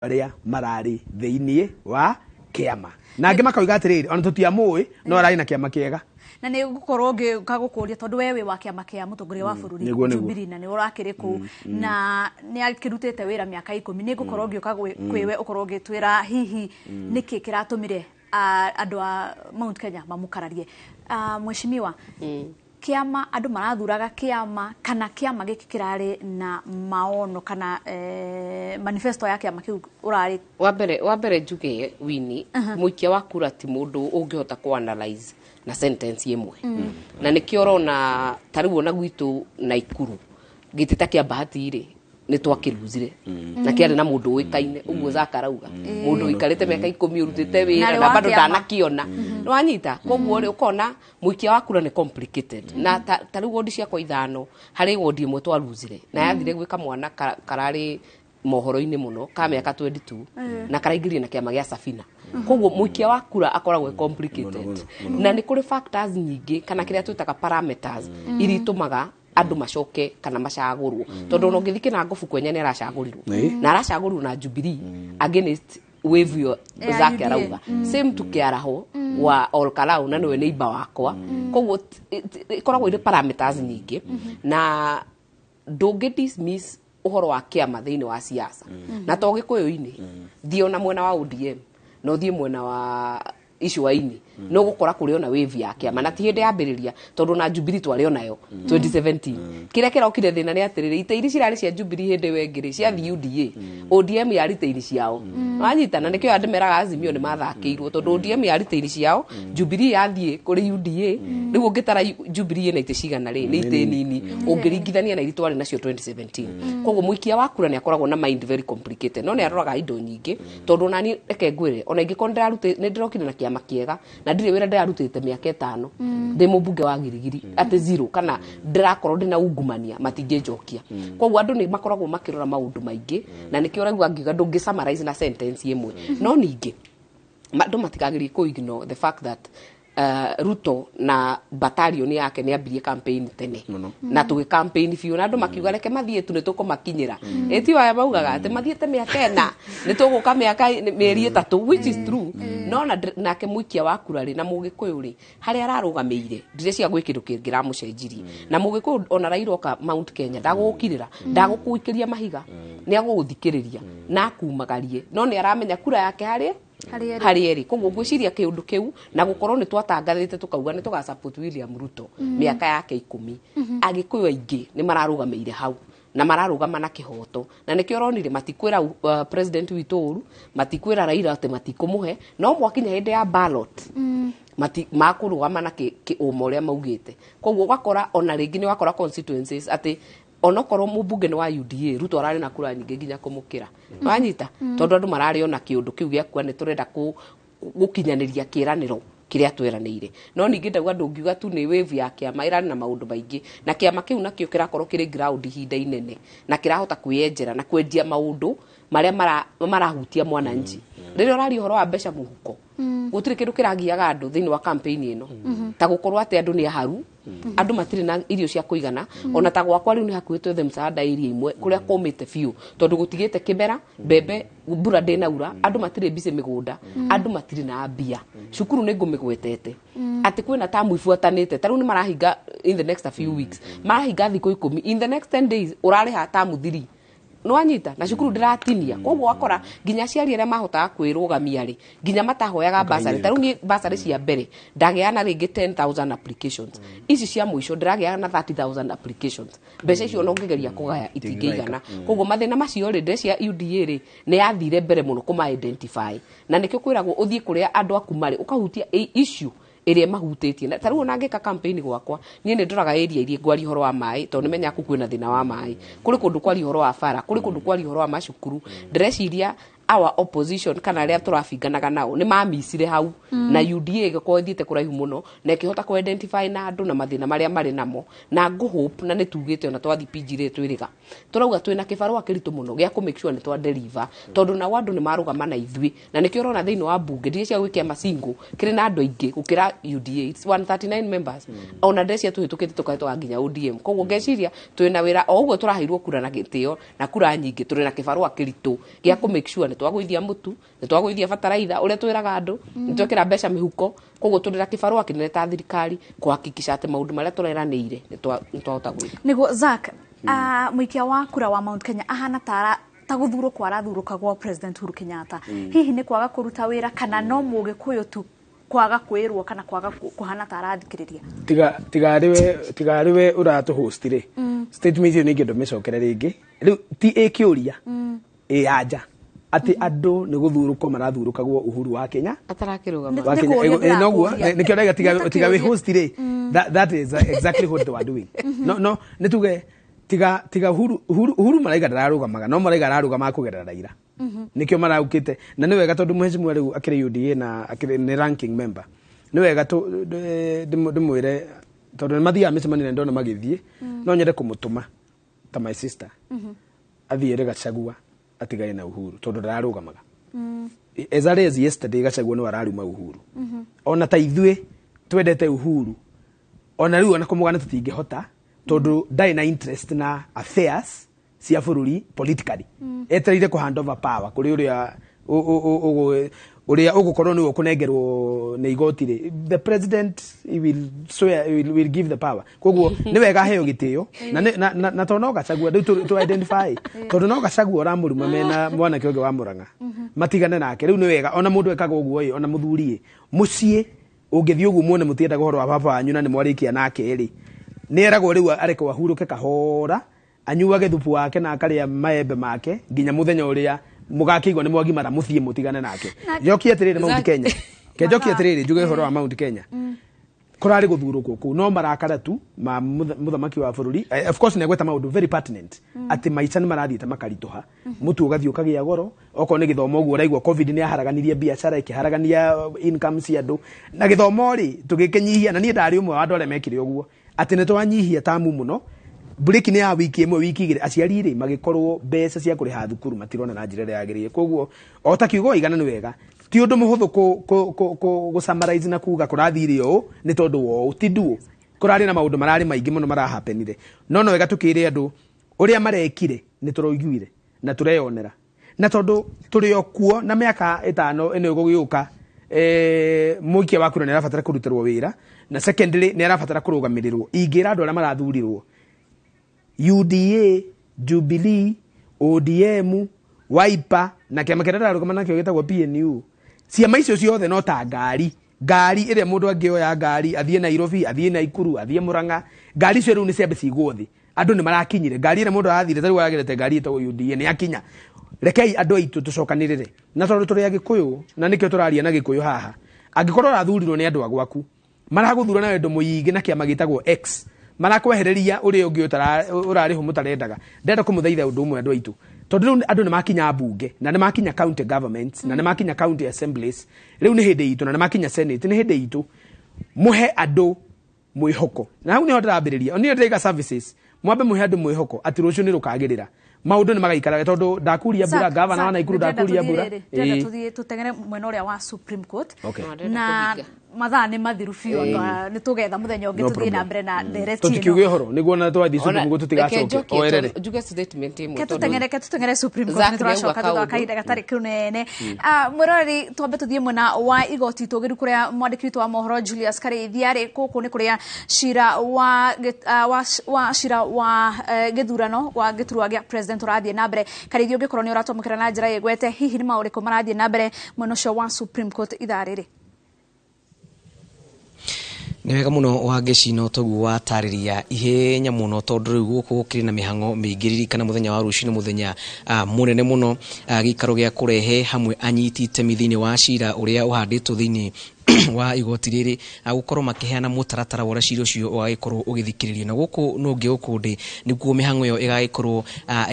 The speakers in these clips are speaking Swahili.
aria marari thiini wa kiama na ange makauga atiriri ona tutiamui no arari na kiama kiega na ni gukorwo ngagukuria tondu wewe wa kiama kia mutongoria wa bururi Jubilee na ni urakiri ku na ni akirutite wira miaka 10 ni gukorwo ngioka kwiwe ukorwo ngitwira hihi niki kiratumire andu a Mount Kenya mamukararie mheshimiwa kiama andu marathuraga kiama kana kiama giki kirari na maono kana manifesto ya kiama kiu urari wa mbere njuge wini muikia wa kura ti mundu ungihota ku analyze na sentence imwe na nikio rona tariu ona gwitu na Ikuru gitita kia bahati ri ni twakiruzire na kiari na mundu wikaine uguo zakarauga mundu wikarite miaka 10 urutite wira na bado ndanakiona no anyita koguo ri ukona muikia wa kura ni complicated na tariu wodi cia kwa ithano hari wodi imwe twaruzire na yathire gwika mwana karari mohoro-ini muno ka miaka 22 na karaingirie na kiama gia Safina koguo muikia wa kura akoragwo complicated na ni kuri factors nyingi kana kiria twitaga parameters iritumaga andu macoke kana macagurwo tondu no ngithike na ngofu kwenya ni aracagurirwo na aracagurirwo na Jubilee against wave yo zake arauga same tukiaraho wa Olkalau na niwe neighbor wakwa koguo ikoragwo ire parameters nyingi na ndungi dismiss uhoro wa kiama thiini wa siasa na to gikuyu-ini thio na mwena wa ODM no thie mwena wa Icuaini no gukora kuri ona wave ya kiama na ti hindi yambiriria tondu na Jubilee twari nayo 2017 kire kirokire thina ni atiriri iteiri cirari cia Jubilee hindi wengiri cia UDA ODM ya riteini ciao wanyitana nikio andimeraga Azimio ni mathakiirwo tondu ODM ya riteini ciao Jubilee yathie kuri UDA riu ungitara Jubilee na ite cigana ri ni ite nini ungiringithania na iritwari nacio 2017 koguo muikia wa kura ni akoragwo na mind very complicated no ni aroraga indo nyingi tondu nani reke ngwire ona ingikondera rute ni ndirokire na kiama kiega na ndire wira ndarutite miaka 5 ndi mubunge wa Girigiri ate zero kana ndirakorwo ndina ungumania matingejokia koguo andu ni makoragwo makirora maundu maingi na nikio raigwa ngiga ndungi summarize na sentence imwe no ningi andu matikagirie ku ignore the fact that Ruto na battalion yake ni ambirie campaign tene na tuge campaign fiu na andu makiuga reke mathie tu nituko makinyira eti waya maugaga ati mathiete miaka 4 nituguka miaka mieri 3 which is true no na ke muikia wa kura ri na mugikuyu ri hari ararugameire ndire cia gwikindu kingira mucenjirie na mugikuyu ona Rairoka Mount Kenya ndagukirira ndagukuikiria mahiga ni aguguthikiriria na kumagarie no ni aramenya kura yake hari eri koguo ngwiciria kiundu kiu na gukorwo ni twatangathite tukauga ni tuga support William Ruto miaka yake 10 agikuyu aingi ni mararugameire hau na mararugama na kihoto na nikio ronire matikwira president witu matikwira Raila ate matikumuhe no mwakinya hindi ya ballot makurugama na kiumo uria maugite koguo wakora ona ringi ni wakora constituencies ati onokorwo mubunge ni wa UDA Ruto arari na kura nyingi nginya kumukira wanyita tondu andu marari ona kiundu kiu gya kwa ni turenda gukinyaniria kiraniro kiria tweranire no ningi ndauga ndungiuga tu ni wave ya kiama irani na maundu maingi na kiama kiu nakio kirakorwo kiri ground hinda inene na kirahota kuyenjera na kwendia maundu maria marahutia mwananchi riria urari horo wa mbeca muhuko gutire kindu kiragiaga andu thiini wa campaign ino ta gukorwo ati andu ni haru andu matire na irio cia kuigana ona ta gwakwa riu ni hakuitwe the msaada iria imwe kuria komite fiu tondu gutigite kibera bebe mbura ndinaura andu matire bise migunda andu matire na mbia cukuru ni ngumigwetete ati kwina tamu ifuatanite taru ni marahinga in the next few weeks marahinga thiko 10 in the next 10 days urari ha tamu 3 no anyita na cukuru ndiratinia koguo wakora ginya ciari aria mahotaga kwirugamia ri ginya matahoyaga basari taru ni basari cia mbere ndageana ringi 10,000 applications ici cia muico ndirageana 30,000 applications mbeca icio no ngigeria kugaya itingeigana koguo mathina macio ri cia UDA ri ni yathire mbere muno kuma identify na nikio kwiragwo uthie kuria andu aku mari ukahutia issue iria mahutĩtie na tarĩu ona ngĩka campaign gwakwa niĩ nĩ ndoraga area iria ngwari horo wa maĩ tondũ nĩmenya kũ kwĩna thĩna wa maĩ kũrĩ kũndũ kwari horo wa bara kũrĩ kũndũ kwari horo wa macukuru ndĩreciria our opposition kana aria turabinganaga nao ni mamisire hau na UDA igako thiete kuraihu muno na ikihota ku identify na andu na mathina maria mari namo na go hope na nitugite ona twathi pijire twiriga turauga twina kibarua kiritu muno gia ku make sure ni twa deliver tondu na wandu ni marugama na ithui na nikio rona thiini wa bunge ndiye cia gwikia masingo kiri na andu aingi gukira UDA it's 139 members ona ndecia tuhitukite tukaitwa nginya ODM koguo ngeciria twina wira o uguo turaheirwo kura na gitio na kura nyingi turi na kibarua kiritu gia ku make sure twagwithia mutu ni twagwithia bataraitha uria twiraga andu ni twekira mbeca mihuko koguo turira kibarua kinene ta thirikari kuhakikisha ati maundu maria tureranire ni twahota gwika niguo Zack muikia wa kura wa Mount Kenya ahana ta guthurwo kwa rathurukagwo President Uhuru Kenyatta hihi ni kwaga kuruta wira kana no mugikuyu tu kwaga kwirwo kana kwaga kuhana tarathikiriria tigariwe uratu host ri statement iyo ningi ndomicokere ringi riu ti ekiuria anja ati andu ni guthuruko marathurukagwo Uhuru wa Kenya atarakirugama noguo nikio ndaiga tiga we host ri that is exactly what they were doing no nituge tiga Uhuru maraiga ndararugamaga no maraiga ararugama kugerera Raila nikio maraukite na ni wega tondu muhecimu riu akiri UDA na akiri ni ranking member ni wega ndimwire tondu mathia micemani ndona magithie no nyende kumutuma ta my sister athiire Gachagua atigaye na Uhuru tondu ndararugamaga as early as yesterday Gachagua no araruma Uhuru ona ta ithue twendete Uhuru ona riu ona kumugana tutingihota tondu ndai na interest na affairs cia bururi politically etereire ku hand over power kuri uria ugukorwo ni ukunengerwo ni igotire the president will give the power koguo ni wega heo gitio na tono Gachagua to identify tondu no Gachagua ramuruma mena mwana kionge wa Muranga matigane nake riu ni wega ona mundu ekaga uguo ona muthuri mucie ungithii uguo muone mutienda guhoro wa baba wanyu na ni mwarikia nake ri ni eragwo riu areke wahuruke kahora anyuage thupu wake na akaria maembe make nginya muthenya uria mugakigwa ni mwagimara muthie mutigane nake joki atirire Mount Kenya kejoki atirire njuge horo wa Mount Kenya kurari guthurukwo ku no marakara tu ma muthamaki wa bururi of course ne gweta maundu very pertinent ati maica ni marathiite makarituha mutu ugathio kagia goro oko ni githomo guo raigwa covid ni aharaganirie biashara ikiharagania income cia andu na githomo ri tugikinyihia na nie ndari umwe wa andu aria mekire uguo ati ni twanyihia tamu muno break ni ya wiki imwe wiki igire aciari ri magikorwo mbeca cia kuriha thukuru matirona na njira ya giriye koguo otakiugo igana ni wega ti undu muhuthu ku summarize na kuga kurathire o ni tondu wo ti nduo kurari na maundu marari maingi muno marahapenire no wega tukire andu uria marekire ni turoiguire na tureyonera na tondu turi okuo na miaka 5 eno gugiuka muikia wa kura ni arabatara kurutirwo wira na secondly ni arabatara kurugamirirwo ingira andu aria marathurirwo UDA, Jubilee, ODM, Wiper na kiama kirara rugama nakio gitagwo PNU ciama icio ciothe no ta ngari iria mundu angioya ngari athie Nairobi athie Naikuru athie Muranga ngari cio riu ni ciambe cigwo thi andu ni marakinyire ngari iria mundu arathire tari wagirete ngari ito UDA ni akinya rekei andu aitu tucokanirire na tondu turi agikuyu na nikio turaria na gikuyu haha angikorwo rathurirwo ni andu agwaku maraguthura na wendo muingi na kiama gitagwo X marakwehereria uri ungi urari hu mutarendaga ndenda kumuthaitha undu umwe andu aitu tondu andu ni makinya bunge na ni makinya county governments na ni makinya county assemblies riu ni hindi itu na ni makinya senate ni hindi itu muhe andu mwihoko na hau ni ho ndarambiriria oni ndaiga services mwambe muhe andu mwihoko ati rucio ni rukagirira maundu ni magaikara tondu ndakuria bura governor na ikuru ndakuria bura ndenda tuthie tutengere mwena uria wa Supreme Court na mathaa ni mathiru biu ni tugetha muthenya ungi tuthie na mbere na direct ino tukiuge horo niguo na twathi Supreme Court tutigacoke oerere njuge statement imwe tutengere Supreme Court turacoka thutha kahinda gatari kunene murori twambe tuthie mwena wa igoti tugiru kuria mwandiki wa mohoro Julius Karithia kuku ni kuria shira wa shira wa githurano wa giturwa gya president urathie na mbere Karithia ungikorwo ni uratomukira na njira yegwete hihi ni mauriko marathie na mbere mwena ucio wa Supreme Court ithariri ni wega muno wa gecino togu watariria ihenya muno tondu riu guku gukiri na mihango mingiriri kana muthenya wa rucini muthenya munene muno gikaro gya kurehe hamwe anyiti itemi thini wa cira uria uhanditwo thini wa igoti riri gukorwo makiheana mutaratara wa cira ucio ugagikorwo ugithikiririo na guku no ngiukundi niguo mihango yo igagikorwo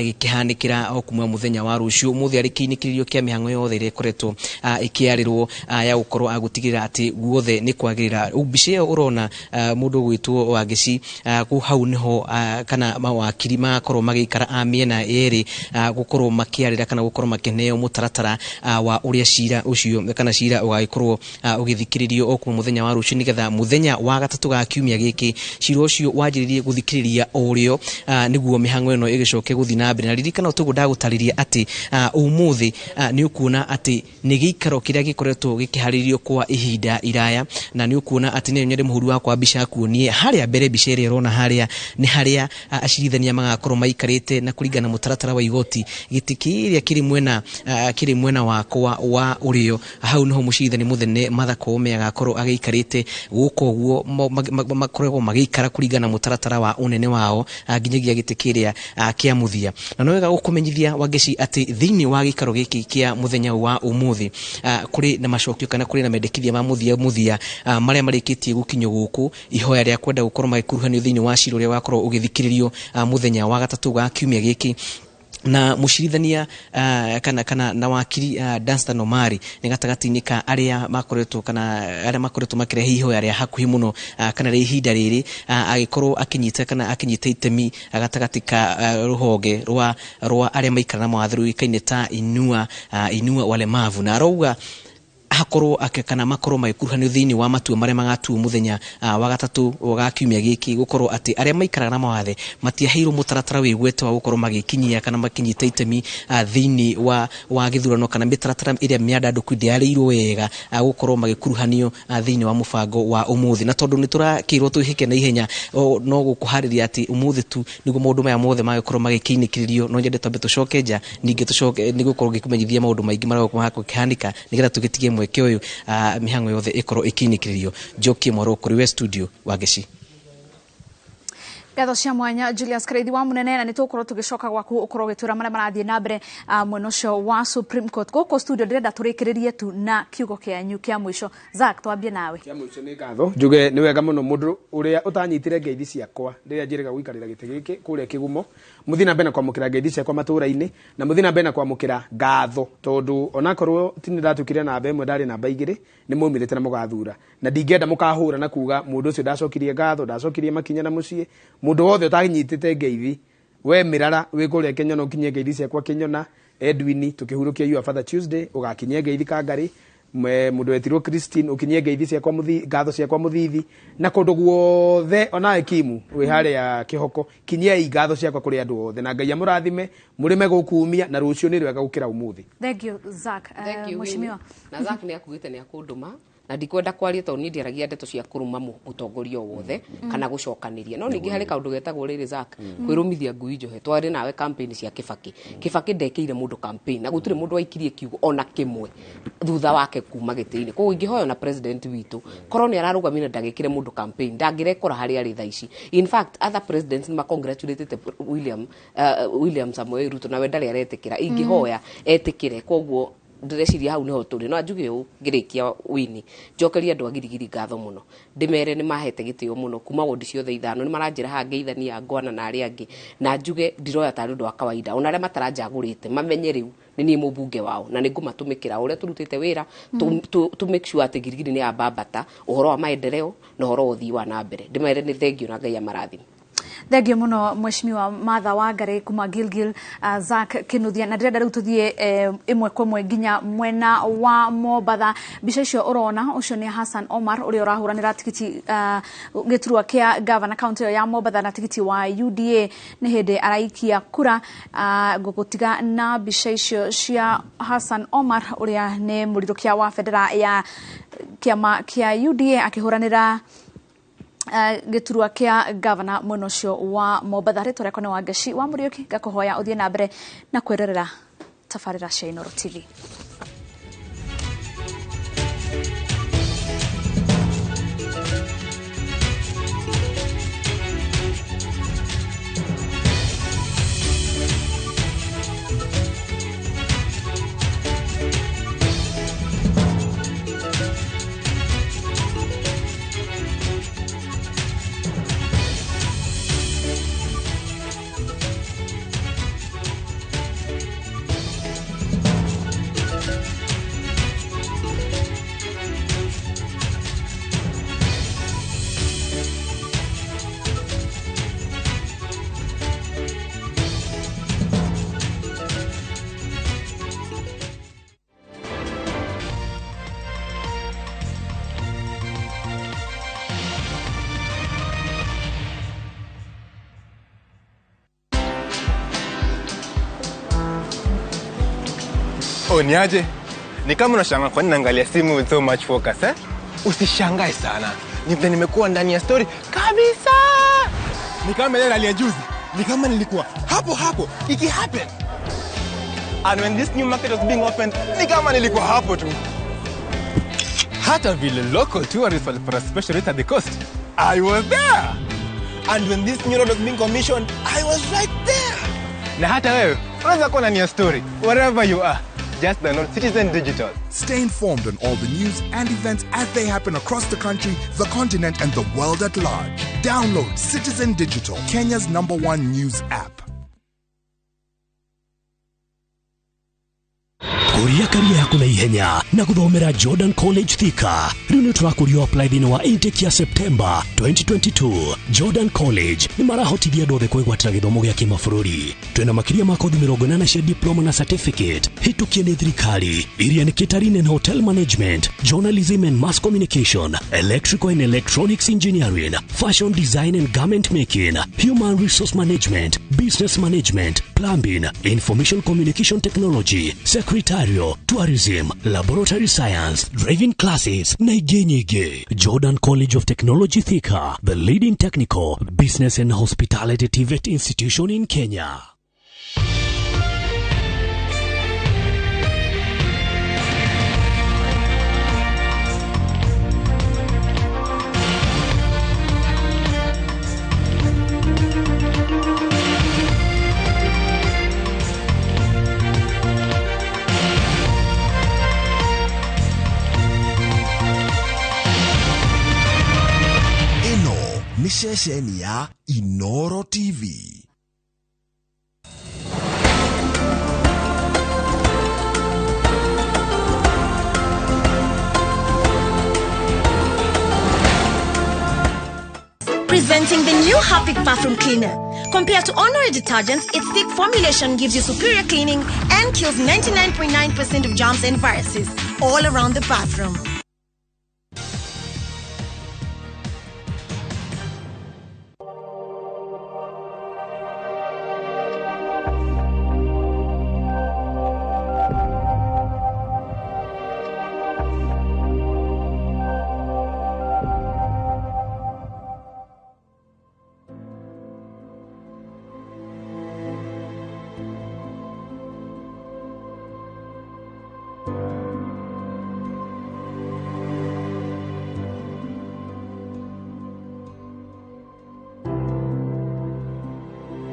igikihanikira okuma muthenya wa rucio muthi ari kiinikiririo kia mihango yothe ire koretwo ikiarirwo ya gukorwo agutigirira ati guothe ni kwagirira ubice urona mundu gwitwo wa Geci ku hau niho kana mawakiri makorwo magikara amiena eri gukorwo makiarira kana gukorwo makeneo mutaratara wa uria cira ucio kana cira ugagikorwo ugithi guthikiririo o kuma muthenya wa rucio nigetha muthenya wa gatatu ga kiumia giki cira ucio wanjiririe guthikiriria urio niguo mihango eno igicoke guthi na mbere na ririkana tugu ndagutariria ati umuthi ni ukuona ati ni giikaro kiria gikoretwo gikiharirio kwa ihinda iraya na ni ukuona ati ni nyende muhuru wa kwa bica kuonie haria mbere bica iri rona haria ni haria acirithania magakorwo maikarite na kuringana mutaratara wa igoti gitikiria kiri mwena wakwa wa urio hau no mucirithani muthene Martha Koome agakorwo agaikarite guko guo makoragwo magikara kuringana mutaratara wa unene wao nginyagia gitikiria kia muthia na no wega gukumenyithia Wangeci ati thiini wa gikaro giki kia muthenya wa umuthi kuri na macokio kana kuri na mendekithia ma muthia maria marikitie gukinyo guku ihoya ria kwenda gukorwo magikuruhanio thiini wa cira uria wakorwo ugithikiririo muthenya wa gatatu ga kiumia giki na mushirithania kana na wakiri Danstan Omari ni gatagati-ini ka aria makoretwo makirehe ihoya ria hakuhi muno kana ri ihinda riri agikorwo akinyita itemi gatagati ka ruhonge rwa aria maikara na mawathiru ikaine ta inua walemavu na arauga hakorwo akekana makorwo magikuruhanio thiini wa matua maria magatuo muthenya wa gatatu wa kiumia giki gukorwo ati aria maikaraga na mawathe matiaheirwo mutaratara wigwete wa gukorwo magikinyia kana makinyita itemi thiini wa githurano kana mitaratara iria miandanduku ndiarirwo wega gukorwo magikuruhanio thiini wa mubango wa umuthi na tondu ni turakirwo tuhike na ihenya no gukuhariria ati umuthi tu niguo maundu maya mothe magikorwo magikinikiririo no nyende twambe tucoke nja ninge tucoke nigukorwo ngikumenyithia maundu maingi maria gukuhandika nigetha tugitigie mweke uyu mihango yothe ikorwo ikinikiririo Njoki Mwaro kuri we studio Wangeci. Gatho cia mwanya Julius Kareithi wa munene na nitukorwo tugicoka gwaku ukorwo gitwira maria marathie na mbere mwena ucio wa Supreme Court goko studio ndirenda turikiririe tu na kiugo kianyu kia mwisho Zack twambie nawe kia mwisho ni gatho njuge ni wega muno mundu uria utanyitire ngeithi ciakwa ndiria njirega guikarira giti giki kuria kigumo muthina mbena kwamukira ngeithi ciakwa matura-ini na muthina mbena kwamukira ngatho tondu onakorwo tini ndatukire namba imwe ndari namba igiri ni mumirite na mugathura na ndingenda mukahura na kuga mundu ucio ndacokirie ngatho ndacokirie makinya na mucii mundu wothe utanyitite ngeithi we mirara wikuria Kenya no kinye ngeithi ciakwa Kenyona Edwin tukihurukia you Father Tuesday ugakinye ngeithi Kangari mundu wetirwo Christine ukinye ngeithi ciakwa ngatho ciakwa muthithi na kundu guothe ona Kimu wi haria kihoko kinye ngatho ciakwa kuri andu othe na Ngai amurathime murime gukumia na rucio ni rwega gukira umuthi. Thank you Zack. Mheshimiwa na Zack ni akugite ni akunduma na ndikwenda kwaria to ni ndiragia ndeto cia kuruma mutongoria wothe kana gucokaniria no ningi hari kaundu getagwo riri Zack kwirumithia ngui njohe twari nawe campaign cia Kibaki ndekeire mundu campaign na gutire mundu waikirie kiugo ona kimwe thutha wake kuma gitiini koguo ingihoyo na president witu korwo ni ararugamira ndagikire mundu campaign ndangirekora hari ari thaici in fact other presidents ni congratulated William Samoei Ruto na we ndari aretikira ingihoya etikire koguo ndreciria hau niho turi no njuge u ngirikia wini njokeria andu agirigiri ngatho muno ndimere ni mahete gitio muno kuma wodi ciothe ithano ni maranjira ha ngeithania ngwana na ari angi na njuge ndiroya tari undu wa kawaida ona aria mataranjagurite mamenye riu ni nie mubunge wao na ningumatumikira uria turutite wira to make sure ati girigiri ni abambata uhoro wa maendeleo na uhoro uthii wa na mbere ndimere ni thengio na Ngai amarathime. Thengio muno Mheshimiwa Martha Wangari kuma Gilgil Zack Kinuthia na ndirenda riu tuthie imwe kwa imwe nginya mwena wa Mombatha bica icio urona ucio ni Hassan Omar uria urahuranira tikiti giturwa kia governor county ya Mombatha na tikiti wa UDA ni hindi araikia kura gugutiga na bica icio cia Hassan Omar uria ni murirukia wa federa ya kiama kia UDA akihuranira giturwa kia governor mwena ucio wa Mombatha ritwa riakwa ni Wangeci wa Muriuki ngakuhoya uthie na mbere na kwirorera tabarira cia Inooro TV. Oh, niaje? Ni kama unashangaa kwa nini naangalia simu with so much focus, eh? Usishangae sana. Nimekuwa ndani ya story kabisa. Ni kama ile hali ya juzi. Ni kama nilikuwa hapo iki happen. And when this new market was being opened, ni kama nilikuwa hapo tu. Hata vile local tourists walipata special rate at the coast, I was there. And when this new road was being commissioned, I was right there. Na hata wewe, unaweza kuwa ndani ya story wherever you are. Just download Citizen Digital. Stay informed on all the news and events as they happen across the country, the continent, and the world at large. Download Citizen Digital, Kenya's #1 news app. Kuria career yako na ihenya na guthomera Jordan College Thika. Riu turakurio apply thini wa intake ya September 2022. Jordan College ni marahotithia andu othe kwigwatira githomo gia kimabũrũri. Twina makiria ma kothi 80 cia diploma na certificate. Hitukie ni thirikari iria ni catering and hotel management, journalism and mass communication, electrical and electronics engineering, fashion design and garment making, human resource management, business management, plumbing, information communication technology, secretarial, tourism, laboratory science, driving classes na ingĩ nyingĩ. Jordan College of Technology Thika, the leading technical, business and hospitality TVET institution in Kenya. Ni shesheni ya Inoro TV. Presenting the new Harpic bathroom cleaner. Compared to ordinary detergents, its thick formulation gives you superior cleaning and kills 99.9% of germs and viruses all around the bathroom.